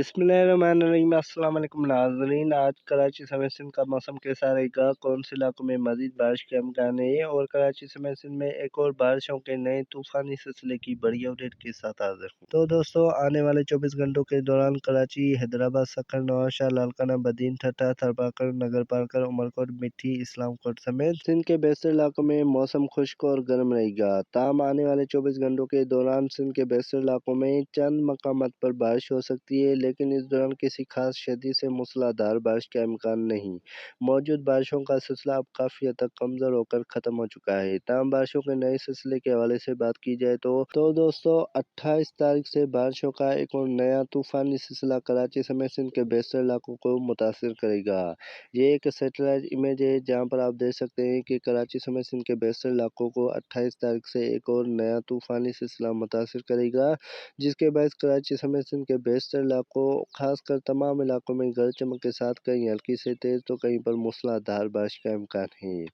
बिस्मिल्लाहिर्रहमानिर्रहीम। अस्सलाम वालेकुम नाज़रीन। आज कराची समेत सिंध का मौसम कैसा रहेगा, कौन से इलाकों में मज़ीद बारिश के इम्कान है और कराची समेत सिंध में एक और बारिशों के नए तूफ़ानी सिलसिले की बड़ी अपडेट के साथ हाजिर हूँ। तो दोस्तों, आने वाले 24 घंटों के दौरान कराची, हैदराबाद, सक्खर, नवाबशाह, लालकाना, बदीन, ठट्टा, थरपाकर, नगर पार्कर, उमरकोट, मिठी, इस्लामकोट समेत सिंध के बेशतर इलाकों में मौसम खुश्क और गर्म रहेगा। ताहम आने वाले 24 घंटों के दौरान सिंध के बेशतर इलाकों में चंद मकामात पर बारिश हो सकती है, लेकिन इस दौरान किसी खास शदीद से मूसलाधार बारिश का इम्कान नहीं। मौजूद बारिशों का सिलसिला अब काफ़ी हद तक कमज़ोर होकर ख़त्म हो चुका है। ताहम बारिशों के नए सिलसिले के हवाले से बात की जाए तो दोस्तों, 28 तारीख से बारिशों का एक और नया तूफ़ानी सिलसिला कराची समेत सिंध के बेशतर इलाकों को मुतासिर करेगा। ये एक सैटेलाइट इमेज है जहाँ पर आप देख सकते हैं कि कराची समेत सिंध के बेशतर इलाकों को 28 तारीख से एक और नया तूफ़ानी सिलसिला मुतासिर करेगा, जिसके बायस कराची समेत सिंध के बेशतर इलाकों, खासकर तमाम इलाकों में गरज चमक के साथ कहीं हल्की से तेज़ तो कहीं पर मूसलाधार बारिश का इम्कान है।